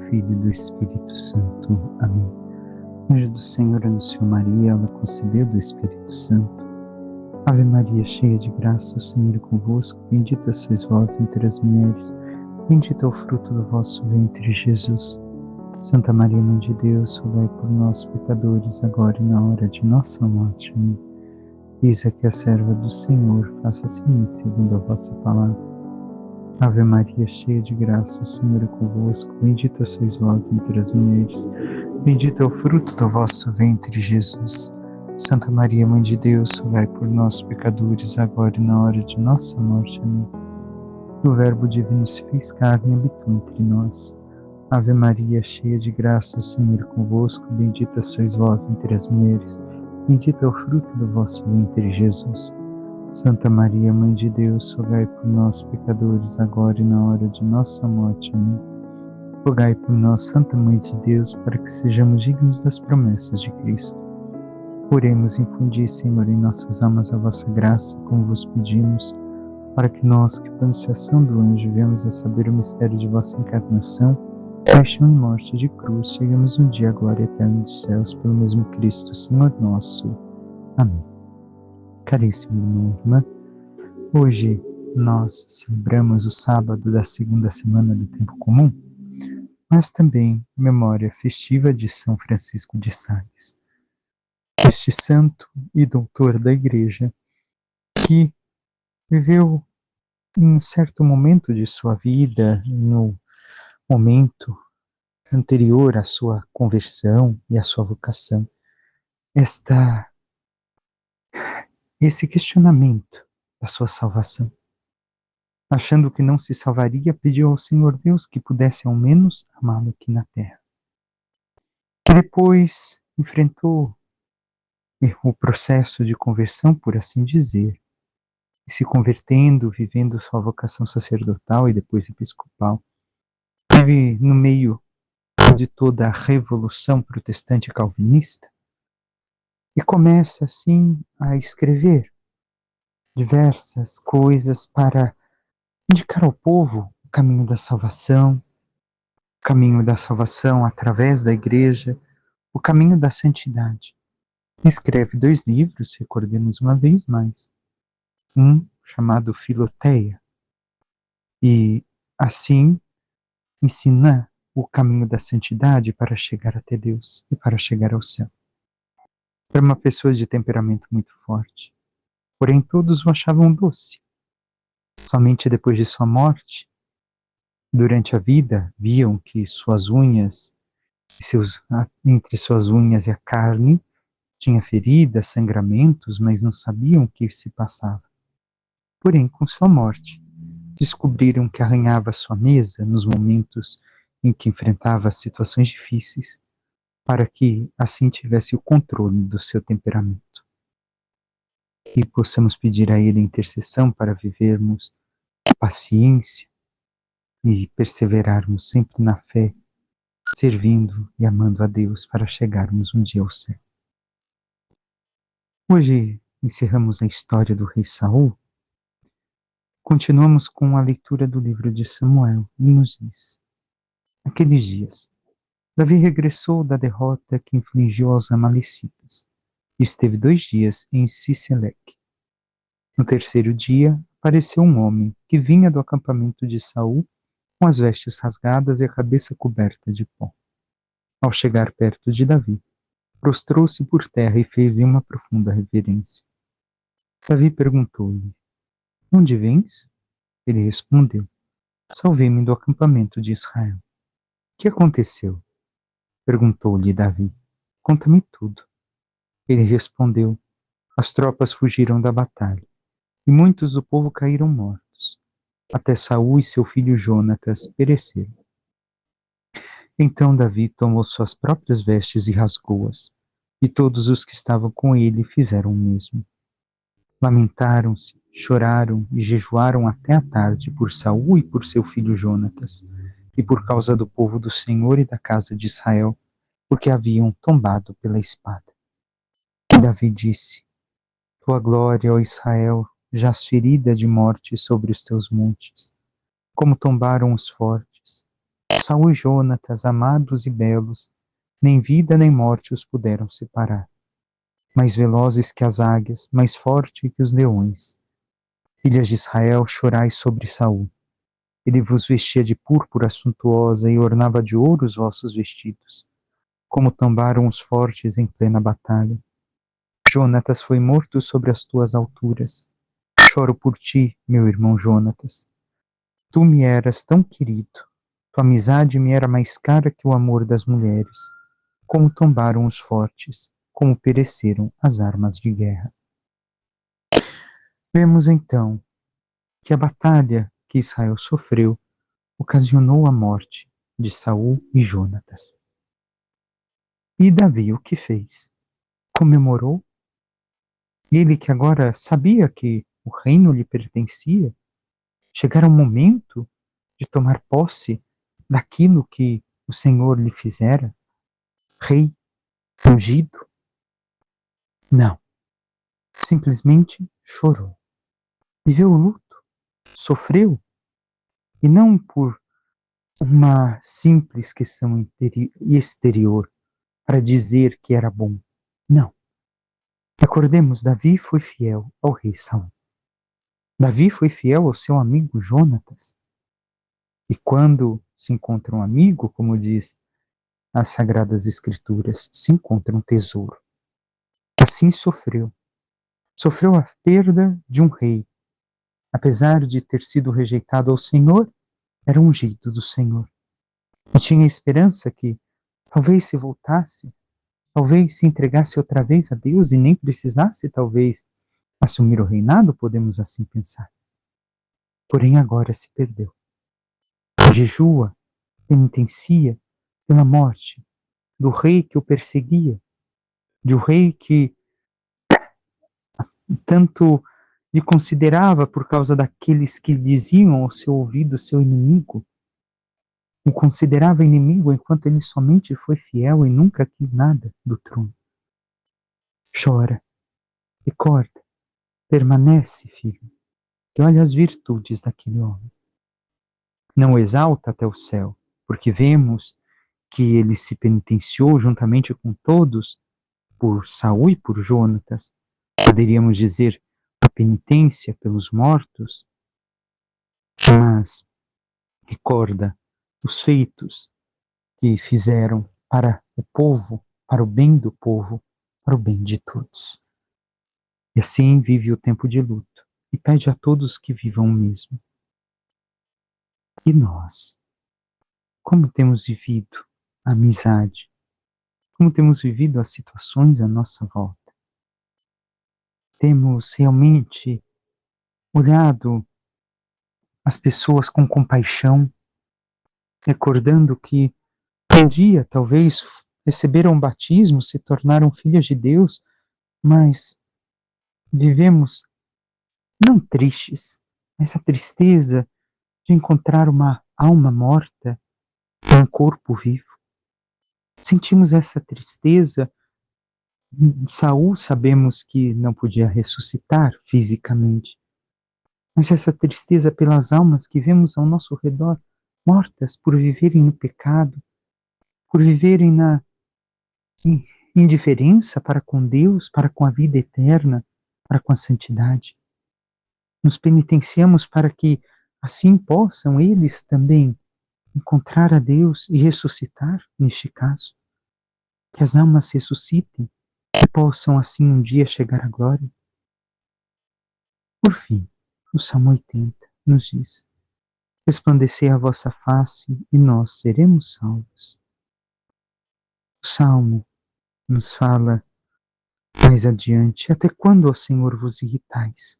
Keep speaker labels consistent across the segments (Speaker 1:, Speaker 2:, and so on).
Speaker 1: Filho e do Espírito Santo. Amém. O anjo do Senhor anunciou Maria, ela concebeu do Espírito Santo. Ave Maria, cheia de graça, o Senhor é convosco, bendita sois vós entre as mulheres, bendito é o fruto do vosso ventre, Jesus. Santa Maria, Mãe de Deus, rogai por nós, pecadores, agora e na hora de nossa morte. Amém. Eis aqui a serva do Senhor, faça-se em mim segundo a vossa palavra. Ave Maria, cheia de graça, o Senhor é convosco, bendita sois vós entre as mulheres, bendito é o fruto do vosso ventre, Jesus. Santa Maria, Mãe de Deus, rogai por nós, pecadores, agora e na hora de nossa morte. Amém. O Verbo divino se fez carne e habitou entre nós. Ave Maria, cheia de graça, o Senhor é convosco, bendita sois vós entre as mulheres, bendito é o fruto do vosso ventre, Jesus. Santa Maria, Mãe de Deus, rogai por nós, pecadores, agora e na hora de nossa morte. Amém. Rogai por nós, Santa Mãe de Deus, para que sejamos dignos das promessas de Cristo. Oremos, infundi, Senhor, em nossas almas a vossa graça, como vos pedimos, para que nós, que por anunciação do anjo viemos a saber o mistério de vossa encarnação, paixão e morte de cruz, cheguemos um dia à glória eterna dos céus, pelo mesmo Cristo, Senhor nosso. Amém. Caríssimo irmão e irmã, hoje nós celebramos o sábado da segunda semana do Tempo Comum, mas também memória festiva de São Francisco de Sales, este santo e doutor da Igreja que viveu em um certo momento de sua vida, no momento anterior à sua conversão e à sua vocação, esse questionamento da sua salvação. Achando que não se salvaria, pediu ao Senhor Deus que pudesse ao menos amá-lo aqui na terra. E depois enfrentou o processo de conversão, por assim dizer, e se convertendo, vivendo sua vocação sacerdotal e depois episcopal. Vive no meio de toda a revolução protestante calvinista e começa assim a escrever diversas coisas para indicar ao povo o caminho da salvação, através da Igreja, o caminho da santidade. Escreve 2 livros, recordemos uma vez mais. Um chamado Filoteia, e assim ensina o caminho da santidade para chegar até Deus e para chegar ao céu. Era uma pessoa de temperamento muito forte, porém todos o achavam doce. Somente depois de sua morte, durante a vida, viam que suas unhas, entre suas unhas e a carne, tinha feridas, sangramentos, mas não sabiam o que se passava. Porém, com sua morte, descobriram que arranhava sua mesa nos momentos em que enfrentava situações difíceis, para que assim tivesse o controle do seu temperamento. E possamos pedir a Ele intercessão para vivermos a paciência e perseverarmos sempre na fé, servindo e amando a Deus para chegarmos um dia ao céu. Hoje encerramos a história do rei Saul. Continuamos com a leitura do livro de Samuel e nos diz: Naqueles dias, Davi regressou da derrota que infligiu aos amalecitas e esteve 2 dias em Siseleque. No 3º dia, apareceu um homem que vinha do acampamento de Saul com as vestes rasgadas e a cabeça coberta de pó. Ao chegar perto de Davi, prostrou-se por terra e fez-lhe uma profunda reverência. Davi perguntou-lhe: Onde vens? Ele respondeu: Salvei-me do acampamento de Israel. O que aconteceu? Perguntou-lhe Davi. Conta-me tudo. Ele respondeu: As tropas fugiram da batalha, e muitos do povo caíram mortos. Até Saul e seu filho Jonatas pereceram. Então Davi tomou suas próprias vestes e rasgou-as, e todos os que estavam com ele fizeram o mesmo. Lamentaram-se, choraram e jejuaram até a tarde por Saul e por seu filho Jonatas, e por causa do povo do Senhor e da casa de Israel, porque haviam tombado pela espada. E Davi disse: Tua glória, ó Israel, jaz ferida de morte sobre os teus montes. Como tombaram os fortes, Saul e Jonatas, amados e belos, nem vida nem morte os puderam separar. Mais velozes que as águias, mais forte que os leões. Filhas de Israel, chorai sobre Saul. Ele vos vestia de púrpura suntuosa e ornava de ouro os vossos vestidos. Como tombaram os fortes em plena batalha. Jonatas foi morto sobre as tuas alturas. Choro por ti, meu irmão Jonatas. Tu me eras tão querido. Tua amizade me era mais cara que o amor das mulheres. Como tombaram os fortes, como pereceram as armas de guerra. Vemos então que a batalha que Israel sofreu ocasionou a morte de Saul e Jonatas. E Davi o que fez? Comemorou? Ele que agora sabia que o reino lhe pertencia, chegara o momento de tomar posse daquilo que o Senhor lhe fizera, rei, ungido? Não, simplesmente chorou. Viveu o luto, sofreu, e não por uma simples questão exterior, para dizer que era bom. Não. Recordemos, Davi foi fiel ao rei Saul. Davi foi fiel ao seu amigo Jonatas. E quando se encontra um amigo, como diz as Sagradas Escrituras, se encontra um tesouro. Assim sofreu. Sofreu a perda de um rei. Apesar de ter sido rejeitado ao Senhor, era ungido do Senhor. E tinha esperança que talvez se voltasse, talvez se entregasse outra vez a Deus e nem precisasse, talvez, assumir o reinado, podemos assim pensar. Porém, agora se perdeu. Jejua, penitencia pela morte do rei que o perseguia, de um rei que tanto lhe considerava por causa daqueles que diziam ao seu ouvido seu inimigo, o considerava inimigo enquanto ele somente foi fiel e nunca quis nada do trono. Chora, recorda, permanece, filho, e olha as virtudes daquele homem. Não o exalta até o céu, porque vemos que ele se penitenciou juntamente com todos por Saul e por Jonatas. Poderíamos dizer a penitência pelos mortos, mas recorda os feitos que fizeram para o povo, para o bem do povo, para o bem de todos. E assim vive o tempo de luto e pede a todos que vivam o mesmo. E nós, como temos vivido a amizade? Como temos vivido as situações à nossa volta? Temos realmente olhado as pessoas com compaixão, recordando que um dia talvez receberam o batismo, se tornaram filhas de Deus, mas vivemos não tristes, mas a tristeza de encontrar uma alma morta em um corpo vivo. Sentimos essa tristeza. Saul sabemos que não podia ressuscitar fisicamente, mas essa tristeza pelas almas que vemos ao nosso redor, mortas por viverem no pecado, por viverem na indiferença para com Deus, para com a vida eterna, para com a santidade. Nos penitenciamos para que assim possam eles também encontrar a Deus e ressuscitar, neste caso. Que as almas ressuscitem e possam assim um dia chegar à glória. Por fim, o Salmo 80 nos diz: resplandecer a vossa face e nós seremos salvos. O Salmo nos fala mais adiante: até quando, ó Senhor, vos irritais?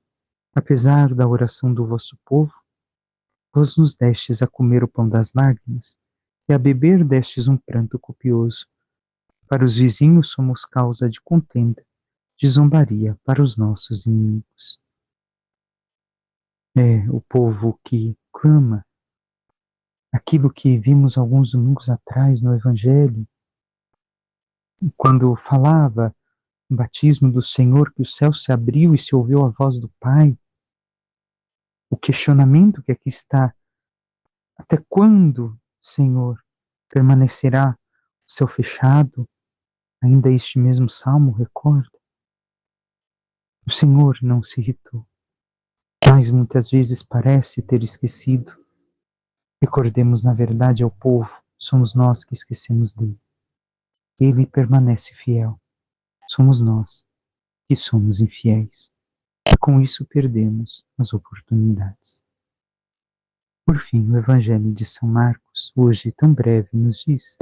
Speaker 1: Apesar da oração do vosso povo, vós nos destes a comer o pão das lágrimas, e a beber destes um pranto copioso. Para os vizinhos somos causa de contenda, de zombaria para os nossos inimigos. É o povo que clama aquilo que vimos alguns domingos atrás no Evangelho, quando falava no batismo do Senhor, que o céu se abriu e se ouviu a voz do Pai. O questionamento que aqui está: até quando Senhor, permanecerá o céu fechado? Ainda este mesmo salmo recorda. O Senhor não se irritou, mas muitas vezes parece ter esquecido. Recordemos, na verdade, ao povo, somos nós que esquecemos dele. Ele permanece fiel, somos nós que somos infiéis. E com isso perdemos as oportunidades. Por fim, o Evangelho de São Marcos, hoje tão breve, nos diz: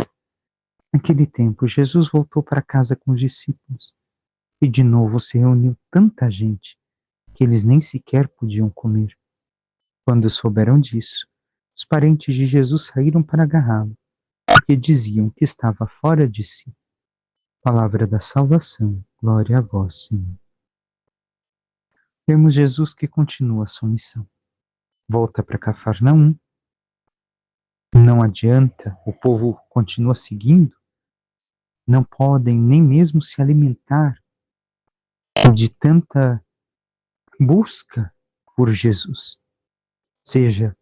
Speaker 1: naquele tempo, Jesus voltou para casa com os discípulos e de novo se reuniu tanta gente que eles nem sequer podiam comer. Quando souberam disso, os parentes de Jesus saíram para agarrá-lo, porque diziam que estava fora de si. Palavra da salvação, glória a vós, Senhor. Vemos Jesus que continua a sua missão. Volta para Cafarnaum. Não adianta, o povo continua seguindo. Não podem nem mesmo se alimentar de tanta busca por Jesus. Seja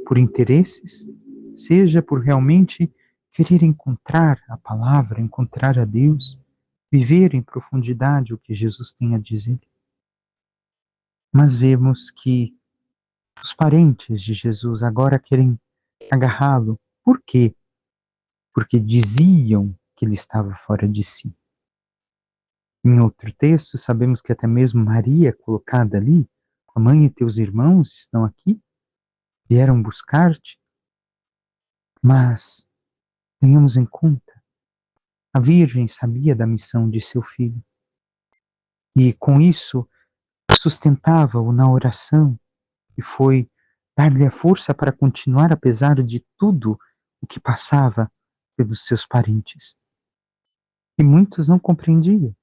Speaker 1: por interesses, seja por realmente querer encontrar a palavra, encontrar a Deus, viver em profundidade o que Jesus tem a dizer. Mas vemos que os parentes de Jesus agora querem agarrá-lo. Por quê? Porque diziam que ele estava fora de si. Em outro texto, sabemos que até mesmo Maria, colocada ali, a mãe e teus irmãos estão aqui, vieram buscar-te. Mas tenhamos em conta, a Virgem sabia da missão de seu filho. E com isso, sustentava-o na oração e foi dar-lhe a força para continuar apesar de tudo o que passava pelos seus parentes. E muitos não compreendiam.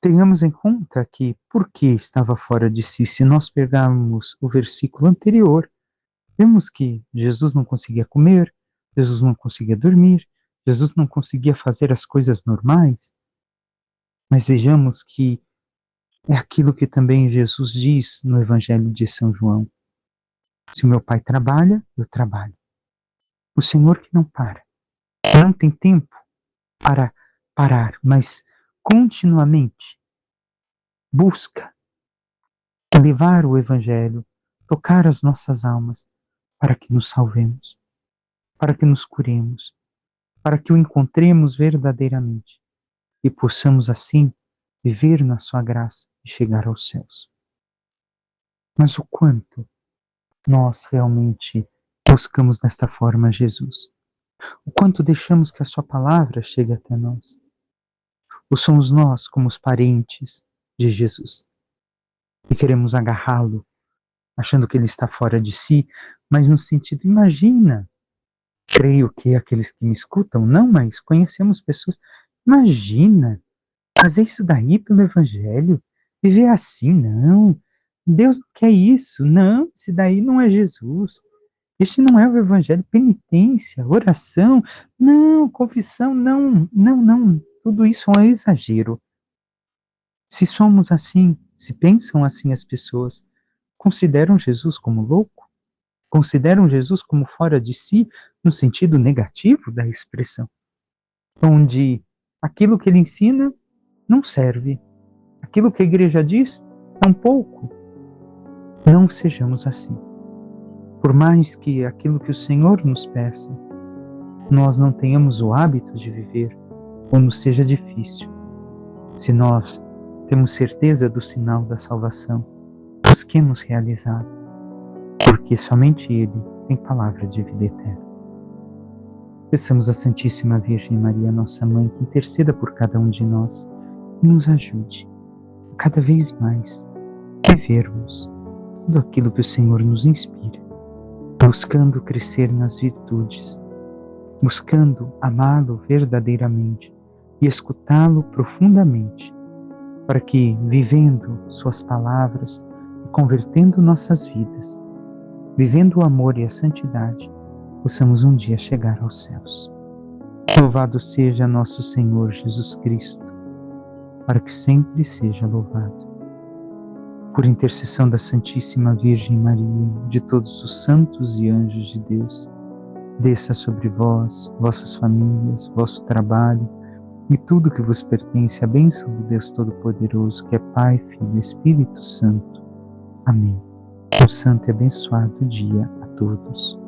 Speaker 1: Tenhamos em conta que, por que estava fora de si? Se nós pegarmos o versículo anterior, vemos que Jesus não conseguia comer, Jesus não conseguia dormir, Jesus não conseguia fazer as coisas normais. Mas vejamos que é aquilo que também Jesus diz no Evangelho de São João. Se o meu Pai trabalha, eu trabalho. O Senhor que não para, não tem tempo para parar, mas continuamente busca levar o Evangelho, tocar as nossas almas, para que nos salvemos, para que nos curemos, para que o encontremos verdadeiramente e possamos assim viver na sua graça e chegar aos céus. Mas o quanto nós realmente buscamos desta forma Jesus? O quanto deixamos que a sua palavra chegue até nós? Ou somos nós como os parentes de Jesus e queremos agarrá-lo, achando que ele está fora de si, mas no sentido, imagina, creio que aqueles que me escutam, não, mas conhecemos pessoas, imagina, fazer isso daí pelo Evangelho, viver assim, não, Deus não quer isso, não, esse daí não é Jesus, este não é o Evangelho, penitência, oração, não, confissão, não, não, não, tudo isso é um exagero. Se somos assim, se pensam assim as pessoas, consideram Jesus como louco? Consideram Jesus como fora de si, no sentido negativo da expressão, onde aquilo que ele ensina não serve, aquilo que a igreja diz, tampouco. Não sejamos assim. Por mais que aquilo que o Senhor nos peça, nós não tenhamos o hábito de viver, ou nos seja difícil. Se nós temos certeza do sinal da salvação, busquemos realizar, porque somente Ele tem palavra de vida eterna. Peçamos à Santíssima Virgem Maria, nossa Mãe, que interceda por cada um de nós e nos ajude a cada vez mais vivermos tudo aquilo que o Senhor nos inspira, buscando crescer nas virtudes, buscando amá-lo verdadeiramente e escutá-lo profundamente, para que, vivendo suas palavras e convertendo nossas vidas, vivendo o amor e a santidade, possamos um dia chegar aos céus. Louvado seja nosso Senhor Jesus Cristo, para que sempre seja louvado. Por intercessão da Santíssima Virgem Maria, de todos os santos e anjos de Deus, Desça sobre vós, vossas famílias, vosso trabalho e tudo que vos pertence, a bênção do Deus Todo-Poderoso, que é Pai, Filho e Espírito Santo. Amém. Um santo e abençoado dia a todos.